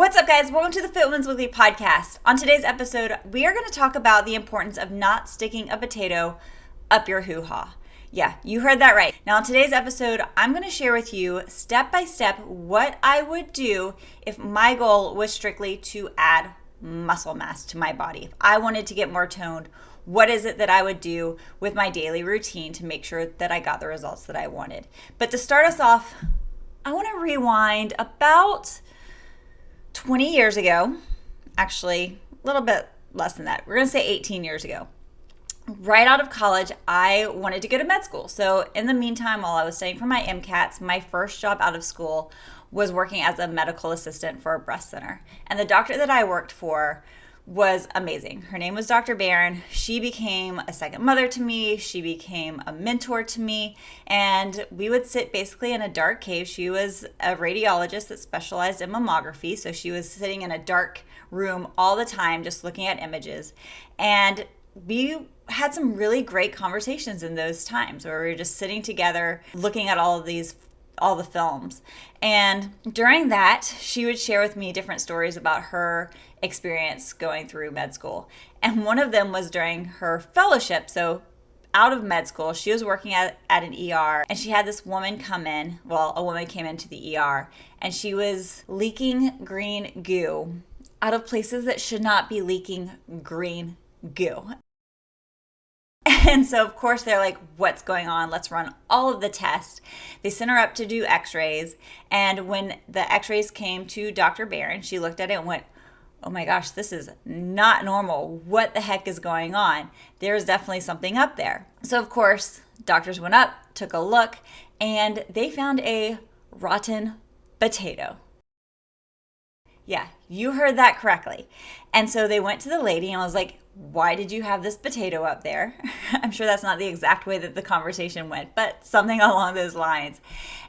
What's up, guys? Welcome to the Fit Women's Weekly podcast. On today's episode, we are going to talk about the importance of not sticking a potato up your hoo-ha. Yeah, you heard that right. Now, in today's episode, I'm going to share with you step by step what I would do if my goal was strictly to add muscle mass to my body. If I wanted to get more toned, what is it that I would do with my daily routine to make sure that I got the results that I wanted? But to start us off, I want to rewind about 20 years ago, actually a little bit less than that. We're going to say 18 years ago. Right out of college, I wanted to go to med school. So in the meantime, while I was studying for my MCATs, my first job out of school was working as a medical assistant for a breast center. And the doctor that I worked for was amazing. Her name was Dr. Barron. She became a second mother to me. She became a mentor to me. And we would sit basically in a dark cave. She was a radiologist that specialized in mammography. So she was sitting in a dark room all the time, just looking at images. And we had some really great conversations in those times where we were just sitting together, looking at all the films. And during that, she would share with me different stories about her experience going through med school. And one of them was during her fellowship. So out of med school, she was working at an ER, and she had this woman come in. Well, a woman came into the ER, and she was leaking green goo out of places that should not be leaking green goo. And so, of course, they're like, what's going on? Let's run all of the tests. They sent her up to do x-rays. And when the x-rays came to Dr. Barron, she looked at it and went, oh my gosh, this is not normal. What the heck is going on? There's definitely something up there. So, of course, doctors went up, took a look, and they found a rotten potato. Yeah, you heard that correctly. And so they went to the lady and was like, why did you have this potato up there? I'm sure that's not the exact way that the conversation went, but something along those lines.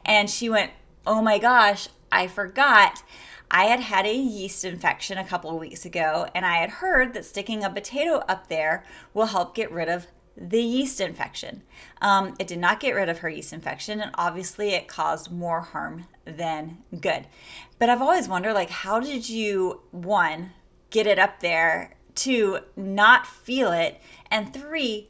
And she went, oh my gosh, I forgot. I had a yeast infection a couple of weeks ago, and I had heard that sticking a potato up there will help get rid of the yeast infection. It did not get rid of her yeast infection, and obviously it caused more harm than good. But I've always wondered, like, how did you, one, get it up there, two, not feel it, and three,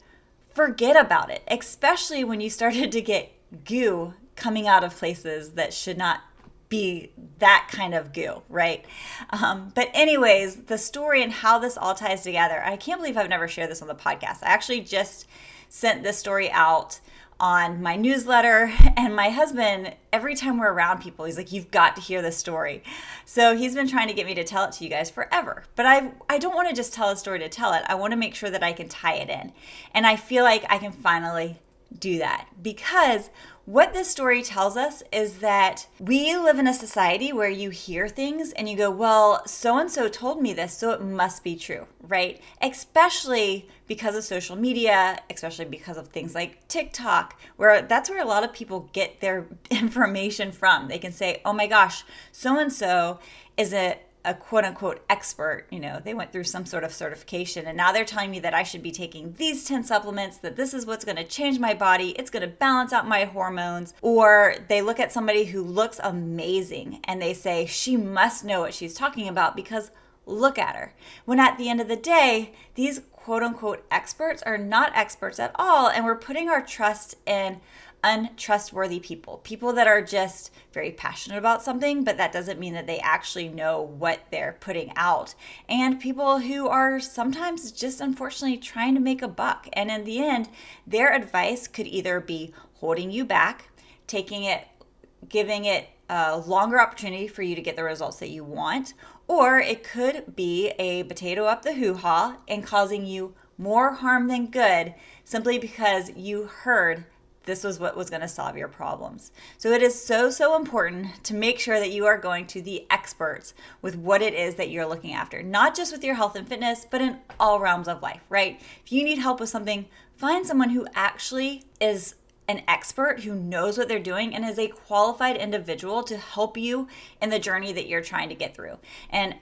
forget about it, especially when you started to get goo coming out of places that should not be that kind of goo, right? But anyways, the story and how this all ties together, I can't believe I've never shared this on the podcast. I actually just sent this story out on my newsletter, and my husband, every time we're around people, he's like, you've got to hear this story. So he's been trying to get me to tell it to you guys forever. But I don't want to just tell a story to tell it. I want to make sure that I can tie it in. And I feel like I can finally do that, because what this story tells us is that we live in a society where you hear things and you go, well, so-and-so told me this, so it must be true, right? Especially because of social media, especially because of things like TikTok, where that's where a lot of people get their information from. They can say, oh my gosh, so-and-so is a quote unquote expert, they went through some sort of certification, and now they're telling me that I should be taking these 10 supplements, that this is what's going to change my body, it's going to balance out my hormones. Or they look at somebody who looks amazing and they say, she must know what she's talking about because look at her. When at the end of the day, these quote unquote experts are not experts at all, and we're putting our trust in untrustworthy people that are just very passionate about something, but that doesn't mean that they actually know what they're putting out, and people who are sometimes just unfortunately trying to make a buck. And in the end, their advice could either be holding you back, giving it a longer opportunity for you to get the results that you want, or it could be a potato up the hoo-ha and causing you more harm than good simply because you heard this was what was going to solve your problems. So it is so important to make sure that you are going to the experts with what it is that you're looking after, not just with your health and fitness, but in all realms of life, right? If you need help with something, find someone who actually is an expert, who knows what they're doing and is a qualified individual to help you in the journey that you're trying to get through. And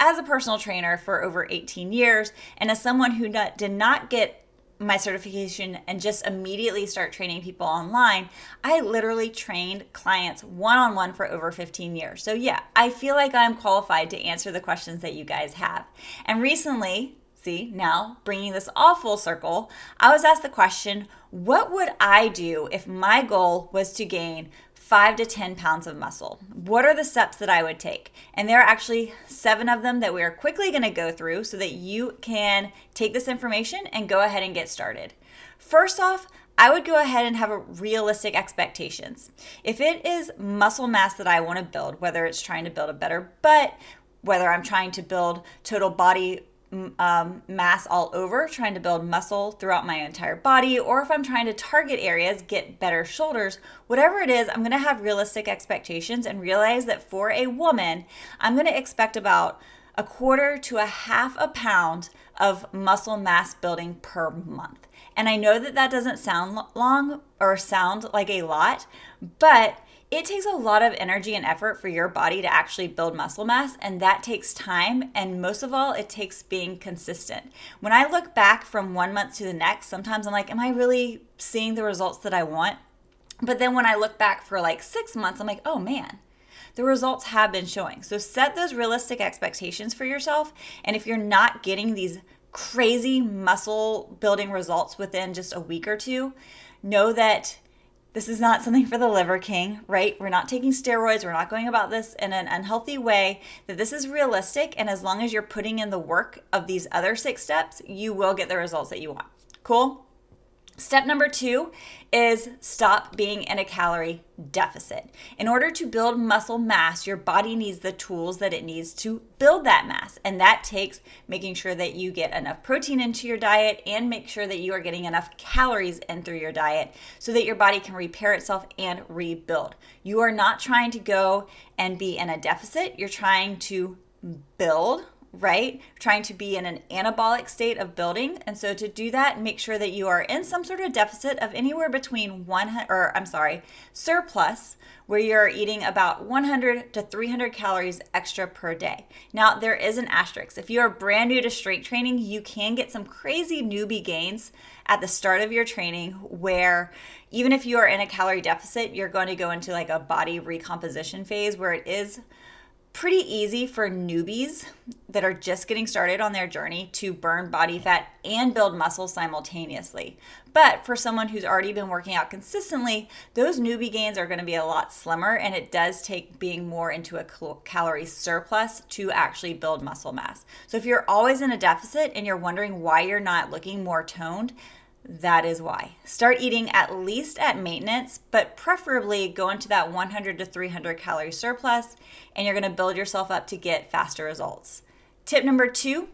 as a personal trainer for over 18 years, and as someone who did not get my certification and just immediately start training people online, I literally trained clients one-on-one for over 15 years. So yeah, I feel like I'm qualified to answer the questions that you guys have. And recently, see, now bringing this all full circle, I was asked the question, what would I do if my goal was to gain 5 to 10 pounds of muscle? What are the steps that I would take? And there are actually 7 of them that we are quickly going to go through so that you can take this information and go ahead and get started. First off, I would go ahead and have a realistic expectations. If it is muscle mass that I want to build, whether it's trying to build a better butt, whether I'm trying to build total body mass all over, trying to build muscle throughout my entire body, or if I'm trying to target areas, get better shoulders, whatever it is, I'm going to have realistic expectations and realize that for a woman, I'm going to expect about 1/4 to 1/2 pound of muscle mass building per month. And I know that that doesn't sound long or sound like a lot, but it takes a lot of energy and effort for your body to actually build muscle mass, and that takes time, and most of all, it takes being consistent. When I look back from 1 month to the next, sometimes I'm like, am I really seeing the results that I want? But then when I look back for like 6 months, I'm like, oh man, the results have been showing. So set those realistic expectations for yourself, and if you're not getting these crazy muscle building results within just a week or two, know that this is not something for the liver king, right? We're not taking steroids. We're not going about this in an unhealthy way, that this is realistic. And as long as you're putting in the work of these other 6 steps, you will get the results that you want. Cool? Step number 2 is stop being in a calorie deficit. In order to build muscle mass, your body needs the tools that it needs to build that mass. And that takes making sure that you get enough protein into your diet and make sure that you are getting enough calories in through your diet so that your body can repair itself and rebuild. You are not trying to go and be in a deficit. You're trying to build, right? Trying to be in an anabolic state of building. And so to do that, make sure that you are in some sort of deficit of anywhere between surplus, where you're eating about 100 to 300 calories extra per day. Now, there is an asterisk. If you are brand new to strength training, you can get some crazy newbie gains at the start of your training, where even if you are in a calorie deficit, you're going to go into like a body recomposition phase where it is pretty easy for newbies that are just getting started on their journey to burn body fat and build muscle simultaneously. But for someone who's already been working out consistently, those newbie gains are going to be a lot slimmer, and it does take being more into a calorie surplus to actually build muscle mass. So if you're always in a deficit and you're wondering why you're not looking more toned, that is why. Start eating at least at maintenance, but preferably go into that 100 to 300 calorie surplus, and you're going to build yourself up to get faster results. Tip number 2,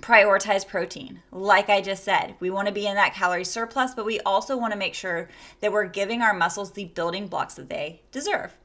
prioritize protein. Like I just said, we want to be in that calorie surplus, but we also want to make sure that we're giving our muscles the building blocks that they deserve.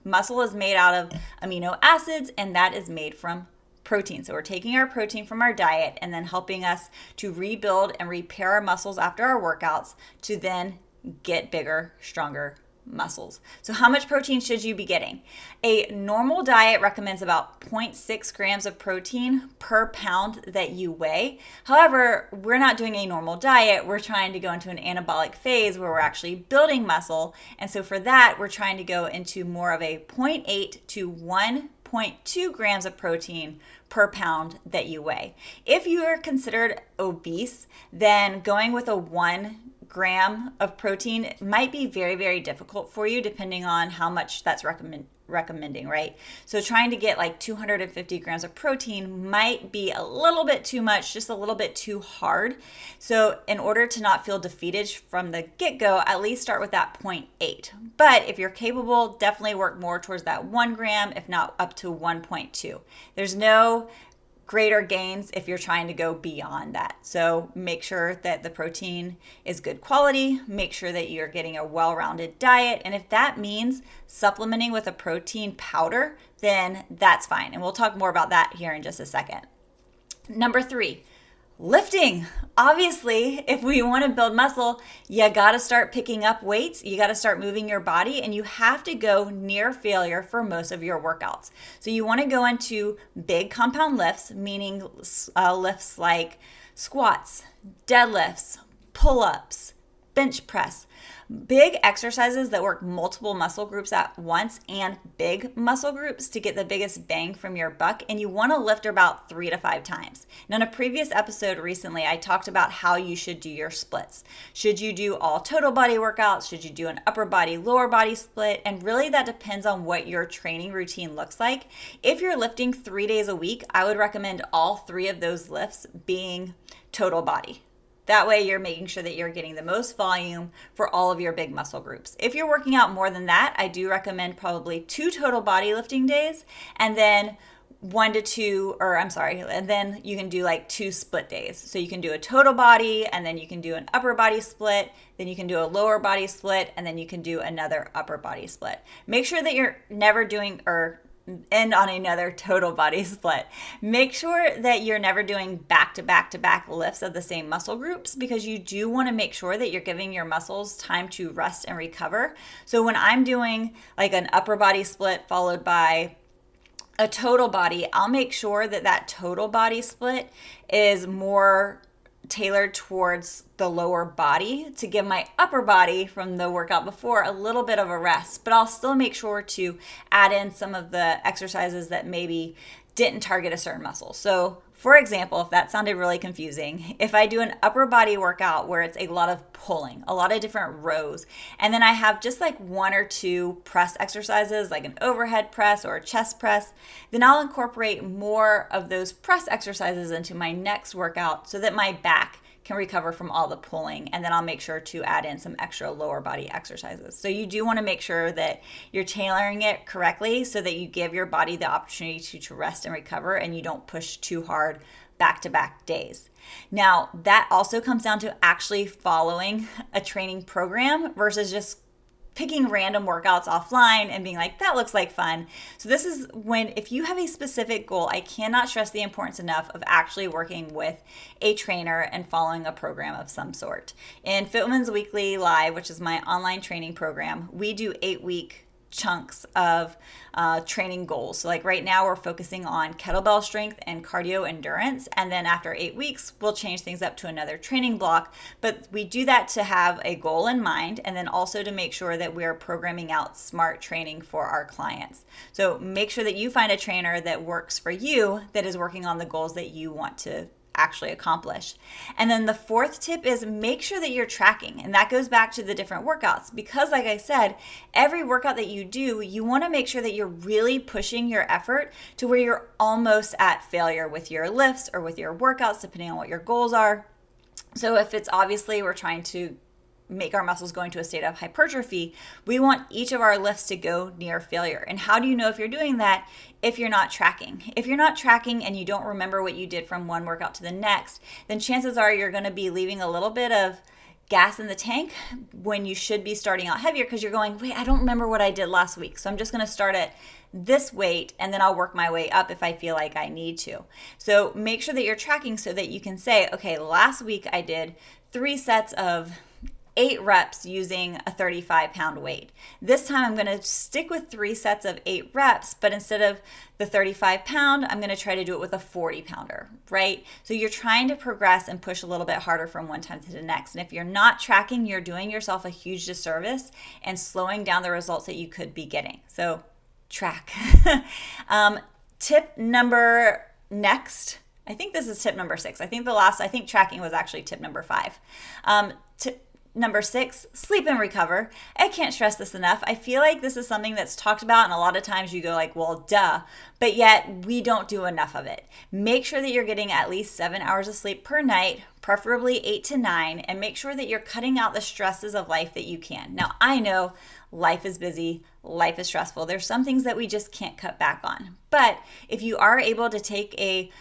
Muscle is made out of amino acids, and that is made from protein. So we're taking our protein from our diet and then helping us to rebuild and repair our muscles after our workouts to then get bigger, stronger muscles. So how much protein should you be getting? A normal diet recommends about 0.6 grams of protein per pound that you weigh. However, we're not doing a normal diet. We're trying to go into an anabolic phase where we're actually building muscle. And so for that, we're trying to go into more of a 0.8 to 1.2 grams of protein per pound that you weigh. If you are considered obese, then going with a 1 gram of protein might be very, very difficult for you depending on how much that's recommending, right? So trying to get like 250 grams of protein might be a little bit too much, just a little bit too hard. So in order to not feel defeated from the get-go, at least start with that 0.8. But if you're capable, definitely work more towards that 1 gram, if not up to 1.2. There's no greater gains if you're trying to go beyond that. So make sure that the protein is good quality, make sure that you're getting a well-rounded diet, and if that means supplementing with a protein powder, then that's fine. And we'll talk more about that here in just a second. Number 3, lifting. Obviously, if we want to build muscle, you got to start picking up weights. You got to start moving your body, and you have to go near failure for most of your workouts. So you want to go into big compound lifts, meaning lifts like squats, deadlifts, pull-ups, bench press. Big exercises that work multiple muscle groups at once and big muscle groups to get the biggest bang from your buck. And you want to lift about 3 to 5 times. Now, in a previous episode recently, I talked about how you should do your splits. Should you do all total body workouts? Should you do an upper body, lower body split? And really that depends on what your training routine looks like. If you're lifting 3 days a week, I would recommend all 3 of those lifts being total body. That way you're making sure that you're getting the most volume for all of your big muscle groups. If you're working out more than that, I do recommend probably 2 total body lifting days and then and then you can do like 2 split days. So you can do a total body and then you can do an upper body split, then you can do a lower body split, and then you can do another upper body split. Make sure that you're never doing end on another total body split. Make sure that you're never doing back to back to back lifts of the same muscle groups, because you do want to make sure that you're giving your muscles time to rest and recover. So when I'm doing like an upper body split followed by a total body, I'll make sure that that total body split is more tailored towards the lower body to give my upper body from the workout before a little bit of a rest, but I'll still make sure to add in some of the exercises that maybe didn't target a certain muscle. So for example, if that sounded really confusing, if I do an upper body workout where it's a lot of pulling, a lot of different rows, and then I have just like 1 or 2 press exercises like an overhead press or a chest press, then I'll incorporate more of those press exercises into my next workout so that my back can recover from all the pulling, and then I'll make sure to add in some extra lower body exercises. So you do want to make sure that you're tailoring it correctly so that you give your body the opportunity to rest and recover, and you don't push too hard back-to-back days. Now, that also comes down to actually following a training program versus just picking random workouts offline and being like, that looks like fun. So this is when, if you have a specific goal, I cannot stress the importance enough of actually working with a trainer and following a program of some sort. In Fit Women's Weekly Live, which is my online training program, we do 8-week chunks of training goals. So like right now we're focusing on kettlebell strength and cardio endurance. And then after 8 weeks, we'll change things up to another training block. But we do that to have a goal in mind, and then also to make sure that we're programming out smart training for our clients. So make sure that you find a trainer that works for you, that is working on the goals that you want to actually accomplish. And then the 4th tip is make sure that you're tracking. And that goes back to the different workouts, because like I said, every workout that you do, you want to make sure that you're really pushing your effort to where you're almost at failure with your lifts or with your workouts, depending on what your goals are. So if it's obviously we're trying to make our muscles go into a state of hypertrophy, we want each of our lifts to go near failure. And how do you know if you're doing that? If you're not tracking. If you're not tracking and you don't remember what you did from one workout to the next, then chances are you're going to be leaving a little bit of gas in the tank when you should be starting out heavier, because you're going, wait, I don't remember what I did last week, so I'm just going to start at this weight and then I'll work my way up if I feel like I need to. So make sure that you're tracking so that you can say, okay, last week I did 3 sets of 8 reps using a 35-pound weight. This time I'm going to stick with 3 sets of 8 reps, but instead of the 35-pound, I'm going to try to do it with a 40-pounder, right? So you're trying to progress and push a little bit harder from one time to the next. And if you're not tracking, you're doing yourself a huge disservice and slowing down the results that you could be getting. So track. Tip number next. I think this is tip number 6. I think tracking was actually tip number 5. Tip number 6, sleep and recover. I can't stress this enough. I feel like this is something that's talked about, and a lot of times you go like, well, duh, but yet we don't do enough of it. Make sure that you're getting at least 7 hours of sleep per night, preferably 8 to 9, and make sure that you're cutting out the stresses of life that you can. Now, I know life is busy, life is stressful. There's some things that we just can't cut back on. But if you are able to take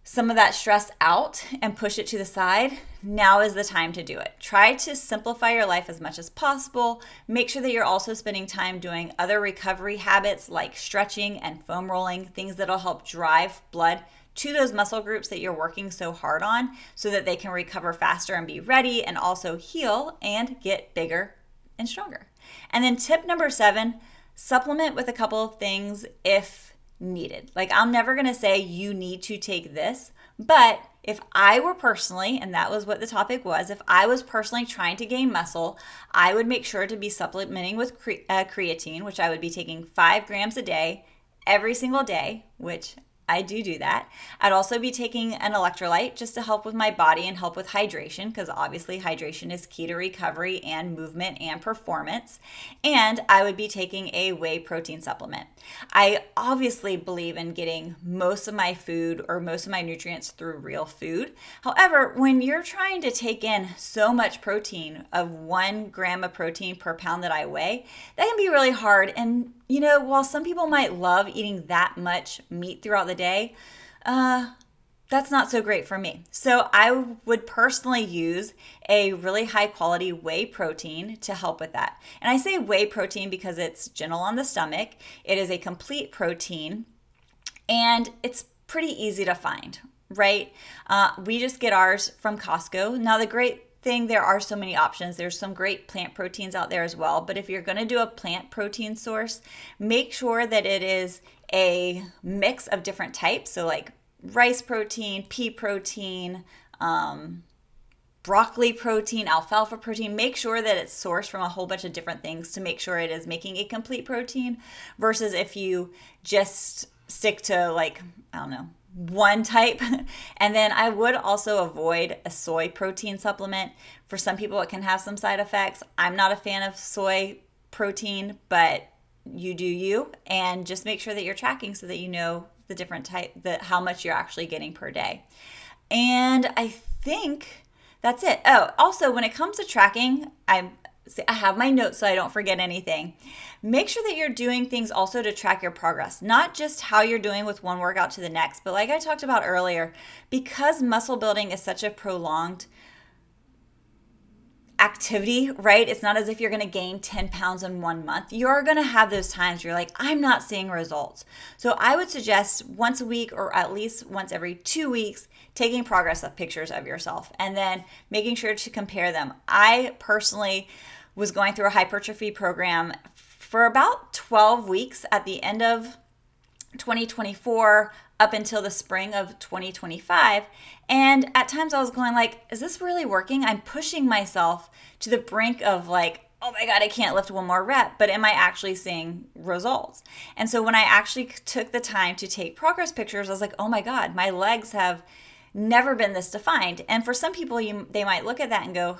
some of that stress out and push it to the side, now is the time to do it. Try to simplify your life as much as possible. Make sure that you're also spending time doing other recovery habits like stretching and foam rolling, things that'll help drive blood to those muscle groups that you're working so hard on so that they can recover faster and be ready and also heal and get bigger and stronger. And then tip number 7, supplement with a couple of things if needed. Like, I'm never going to say you need to take this, but if I were personally, and that was what the topic was, if I was personally trying to gain muscle, I would make sure to be supplementing with creatine, which I would be taking 5 grams a day every single day, which I do that. I'd also be taking an electrolyte just to help with my body and help with hydration, because obviously hydration is key to recovery and movement and performance. And I would be taking a whey protein supplement. I obviously believe in getting most of my food or most of my nutrients through real food. However, when you're trying to take in so much protein, of 1 gram of protein per pound that I weigh, that can be really hard. And while some people might love eating that much meat throughout the day, that's not so great for me. So I would personally use a really high quality whey protein to help with that. And I say whey protein because it's gentle on the stomach. It is a complete protein and it's pretty easy to find, right? We just get ours from Costco. Now, the great thing, there are so many options. There's some great plant proteins out there as well. But if you're going to do a plant protein source, make sure that it is a mix of different types. So like rice protein, pea protein, broccoli protein, alfalfa protein. Make sure that it's sourced from a whole bunch of different things to make sure it is making a complete protein, versus if you just stick to one type. And then I would also avoid a soy protein supplement. For some people, it can have some side effects. I'm not a fan of soy protein, but you do you, and just make sure that you're tracking so that you know the different type, how much you're actually getting per day. And I think that's it. Oh, also, when it comes to tracking, I have my notes so I don't forget anything. Make sure that you're doing things also to track your progress, not just how you're doing with one workout to the next, but like I talked about earlier, because muscle building is such a prolonged activity, right? It's not as if you're going to gain 10 pounds in 1 month. You're going to have those times where you're like, I'm not seeing results. So I would suggest once a week, or at least once every 2 weeks, taking progress of pictures of yourself and then making sure to compare them. I personally was going through a hypertrophy program for about 12 weeks at the end of 2024 up until the spring of 2025. And at times I was going like, is this really working? I'm pushing myself to the brink of like, oh my God, I can't lift one more rep, but am I actually seeing results? And so when I actually took the time to take progress pictures, I was like, oh my God, my legs have never been this defined. And for some people, they might look at that and go,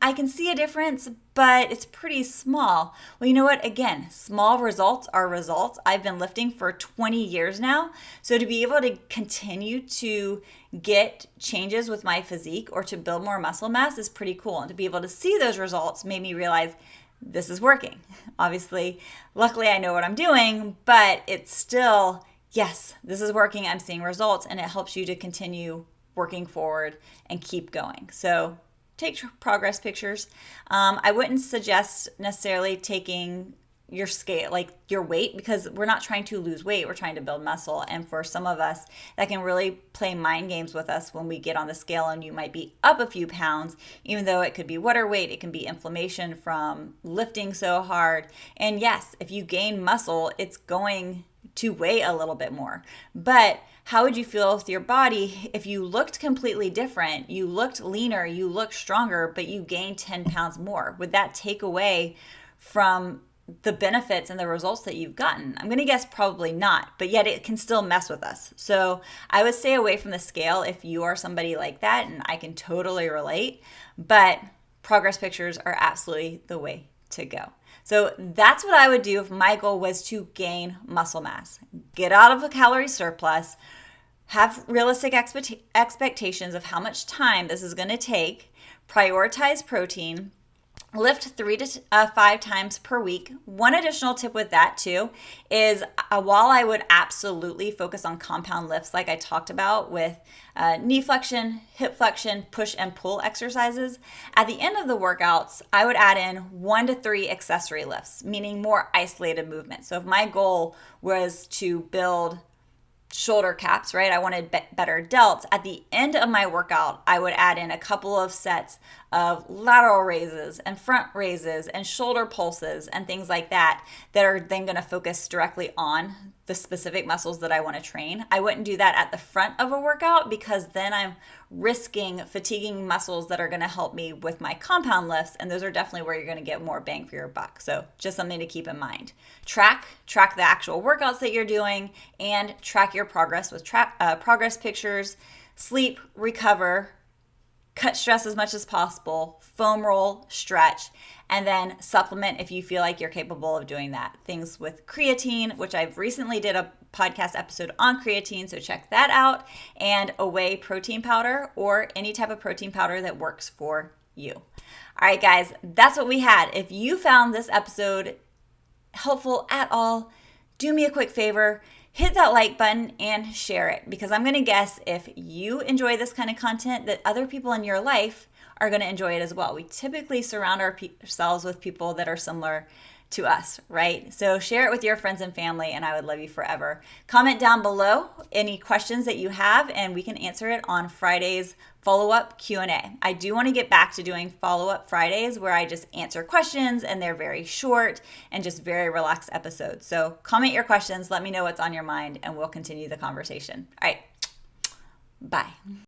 I can see a difference, but it's pretty small. Well, you know what? Again, small results are results. I've been lifting for 20 years now. So to be able to continue to get changes with my physique or to build more muscle mass is pretty cool. And to be able to see those results made me realize this is working. Obviously, luckily I know what I'm doing, but it's still, yes, this is working. I'm seeing results, and it helps you to continue working forward and keep going. So take progress pictures. I wouldn't suggest necessarily taking your scale, like your weight, because we're not trying to lose weight. We're trying to build muscle. And for some of us, that can really play mind games with us when we get on the scale and you might be up a few pounds, even though it could be water weight. It can be inflammation from lifting so hard. And yes, if you gain muscle, it's going to weigh a little bit more. But how would you feel with your body if you looked completely different? You looked leaner, you looked stronger, but you gained 10 pounds more. Would that take away from the benefits and the results that you've gotten? I'm going to guess probably not, but yet it can still mess with us. So I would stay away from the scale if you are somebody like that, and I can totally relate, but progress pictures are absolutely the way to go. So that's what I would do if my goal was to gain muscle mass. Get out of a calorie surplus, have realistic expectations of how much time this is going to take, prioritize protein, lift 3 to 5 times per week. One additional tip with that too is while I would absolutely focus on compound lifts like I talked about with knee flexion, hip flexion, push and pull exercises, at the end of the workouts, I would add in 1 to 3 accessory lifts, meaning more isolated movement. So if my goal was to build shoulder caps, right? I wanted better delts. At the end of my workout, I would add in a couple of sets of lateral raises and front raises and shoulder pulses and things like that are then going to focus directly on the specific muscles that I want to train. I wouldn't do that at the front of a workout because then I'm risking fatiguing muscles that are going to help me with my compound lifts, and those are definitely where you're going to get more bang for your buck. So just something to keep in mind. Track the actual workouts that you're doing and track your progress with progress pictures. Sleep, recover, cut stress as much as possible, foam roll, stretch, and then supplement if you feel like you're capable of doing that. Things with creatine, which I've recently did a podcast episode on creatine, so check that out, and a whey protein powder or any type of protein powder that works for you. All right, guys, that's what we had. If you found this episode helpful at all, do me a quick favor. Hit that like button and share it, because I'm going to guess if you enjoy this kind of content that other people in your life are going to enjoy it as well. We typically surround ourselves with people that are similar to us, right? So share it with your friends and family, and I would love you forever. Comment down below any questions that you have, and we can answer it on Friday's follow-up Q&A. I do want to get back to doing follow-up Fridays where I just answer questions, and they're very short and just very relaxed episodes. So comment your questions, let me know what's on your mind, and we'll continue the conversation. All right, bye.